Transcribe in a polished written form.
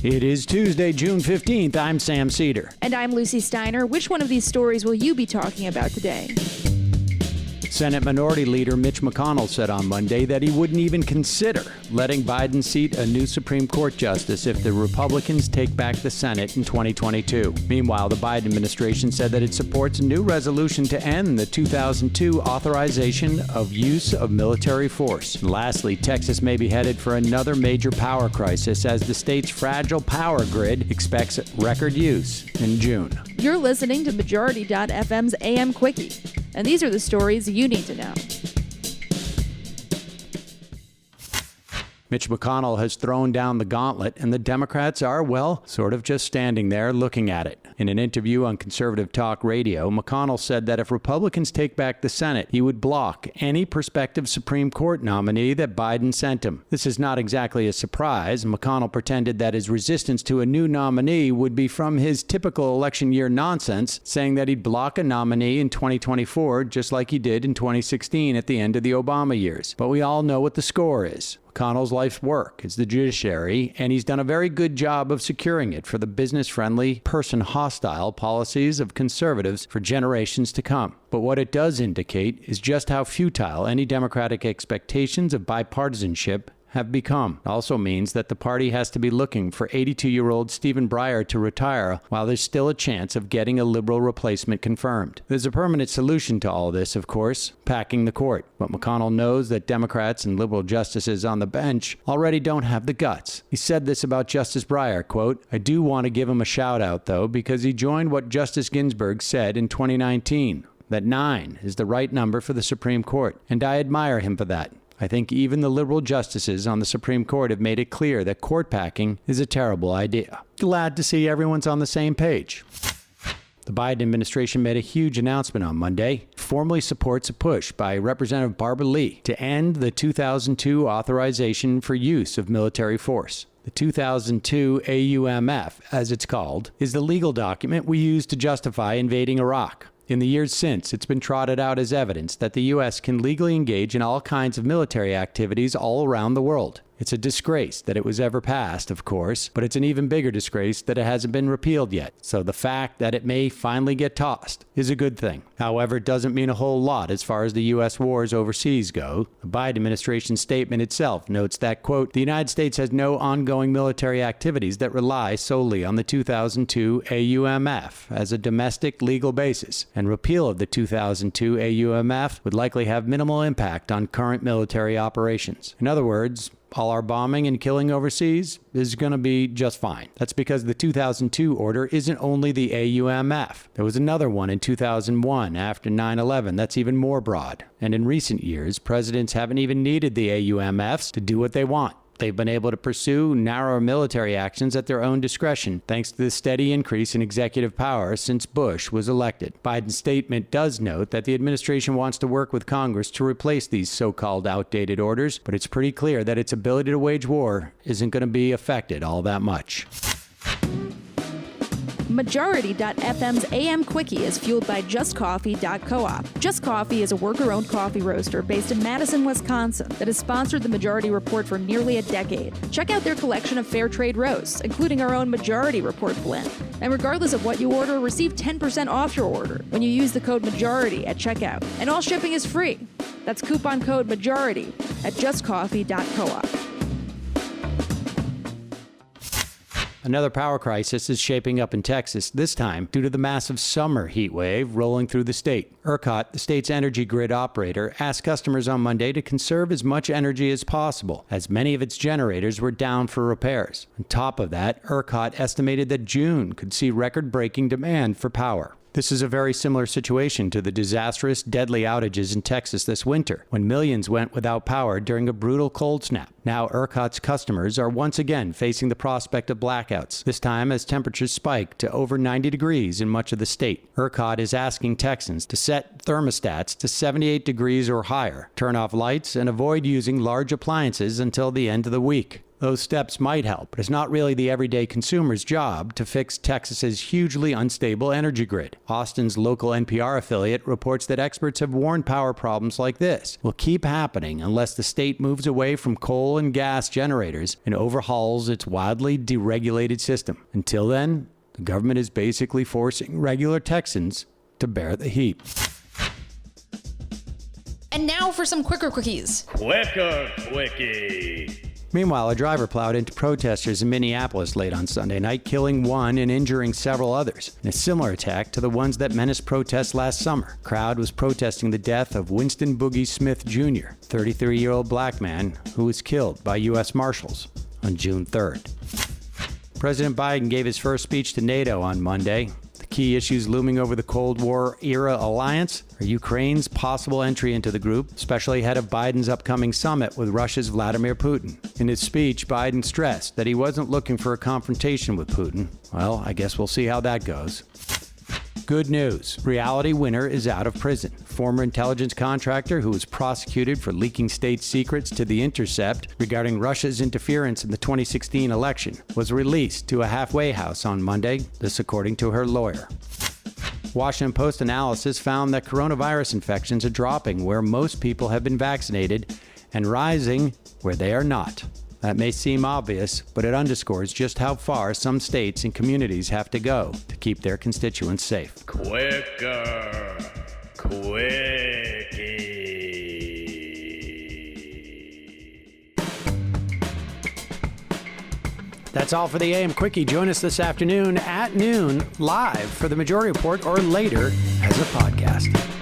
It is Tuesday, June 15th. I'm Sam Seder. And I'm Lucy Steiner. Which one of these stories will you be talking about today? Senate Minority Leader Mitch McConnell said on Monday that he wouldn't even consider letting Biden seat a new Supreme Court justice if the Republicans take back the Senate in 2022. Meanwhile, the Biden administration said that it supports a new resolution to end the 2002 authorization of use of military force. And lastly, Texas may be headed for another major power crisis as the state's fragile power grid expects record use in June. You're listening to Majority.fm's AM Quickie, and these are the stories you need to know. Mitch McConnell has thrown down the gauntlet, and the Democrats are, well, sort of just standing there looking at it. In an interview on conservative talk radio, McConnell said that if Republicans take back the Senate, he would block any prospective Supreme Court nominee that Biden sent him. This is not exactly a surprise. McConnell pretended that his resistance to a new nominee would be from his typical election year nonsense, saying that he'd block a nominee in 2024 just like he did in 2016 at the end of the Obama years. But we all know what the score is. McConnell's life's work is the judiciary, and he's done a very good job of securing it for the business-friendly, person-hostile policies of conservatives for generations to come. But what it does indicate is just how futile any Democratic expectations of bipartisanship have become. It also means that the party has to be looking for 82-year-old Stephen Breyer to retire while there's still a chance of getting a liberal replacement confirmed. There's a permanent solution to all this, of course, packing the court. But McConnell knows that Democrats and liberal justices on the bench already don't have the guts. He said this about Justice Breyer, quote, "I do want to give him a shout out, though, because he joined what Justice Ginsburg said in 2019, that 9 is the right number for the Supreme Court, and I admire him for that. I think even the liberal justices on the Supreme Court have made it clear that court packing is a terrible idea." Glad to see everyone's on the same page. The Biden administration made a huge announcement on Monday. It formally supports a push by Representative Barbara Lee to end the 2002 authorization for use of military force. The 2002 AUMF, as it's called, is the legal document we use to justify invading Iraq. In the years since, it's been trotted out as evidence that the U.S. can legally engage in all kinds of military activities all around the world. It's a disgrace that it was ever passed, of course, but it's an even bigger disgrace that it hasn't been repealed yet. So the fact that it may finally get tossed is a good thing. However, it doesn't mean a whole lot as far as the U.S. wars overseas go. The Biden administration statement itself notes that, quote, "The United States has no ongoing military activities that rely solely on the 2002 AUMF as a domestic legal basis, and repeal of the 2002 AUMF would likely have minimal impact on current military operations." In other words, all our bombing and killing overseas is going to be just fine. That's because the 2002 order isn't only the AUMF. There was another one in 2001 after 9/11 that's even more broad. And in recent years, presidents haven't even needed the AUMFs to do what they want. They've been able to pursue narrower military actions at their own discretion, thanks to the steady increase in executive power since Bush was elected. Biden's statement does note that the administration wants to work with Congress to replace these so-called outdated orders, but it's pretty clear that its ability to wage war isn't going to be affected all that much. Majority.fm's AM Quickie is fueled by JustCoffee.coop. Just Coffee is a worker-owned coffee roaster based in Madison, Wisconsin that has sponsored the Majority Report for nearly a decade. Check out their collection of fair trade roasts, including our own Majority Report blend. And regardless of what you order, receive 10% off your order when you use the code MAJORITY at checkout. And all shipping is free. That's coupon code MAJORITY at JustCoffee.coop. Another power crisis is shaping up in Texas, this time due to the massive summer heat wave rolling through the state. ERCOT, the state's energy grid operator, asked customers on Monday to conserve as much energy as possible, as many of its generators were down for repairs. On top of that, ERCOT estimated that June could see record-breaking demand for power. This is a very similar situation to the disastrous, deadly outages in Texas this winter, when millions went without power during a brutal cold snap. Now ERCOT's customers are once again facing the prospect of blackouts, this time as temperatures spike to over 90 degrees in much of the state. ERCOT is asking Texans to set thermostats to 78 degrees or higher, turn off lights, and avoid using large appliances until the end of the week. Those steps might help, but it's not really the everyday consumer's job to fix Texas's hugely unstable energy grid. Austin's local NPR affiliate reports that experts have warned power problems like this will keep happening unless the state moves away from coal and gas generators and overhauls its wildly deregulated system. Until then, the government is basically forcing regular Texans to bear the heat. And now for some quicker quickies. Quicker Quickie. Meanwhile, a driver plowed into protesters in Minneapolis late on Sunday night, killing one and injuring several others, in a similar attack to the ones that menaced protests last summer. The crowd was protesting the death of Winston Boogie Smith Jr., 33-year-old black man who was killed by U.S. Marshals on June 3rd. President Biden gave his first speech to NATO on Monday. The key issues looming over the Cold War-era alliance are Ukraine's possible entry into the group, especially ahead of Biden's upcoming summit with Russia's Vladimir Putin. In his speech, Biden stressed that he wasn't looking for a confrontation with Putin. Well, I guess we'll see how that goes. Good news. Reality Winner is out of prison. Former intelligence contractor who was prosecuted for leaking state secrets to The Intercept regarding Russia's interference in the 2016 election was released to a halfway house on Monday, this according to her lawyer. Washington Post analysis found that coronavirus infections are dropping where most people have been vaccinated and rising where they are not. That may seem obvious, but it underscores just how far some states and communities have to go to keep their constituents safe. Quicker Quickie. That's all for the AM Quickie. Join us this afternoon at noon live for the Majority Report or later as a podcast.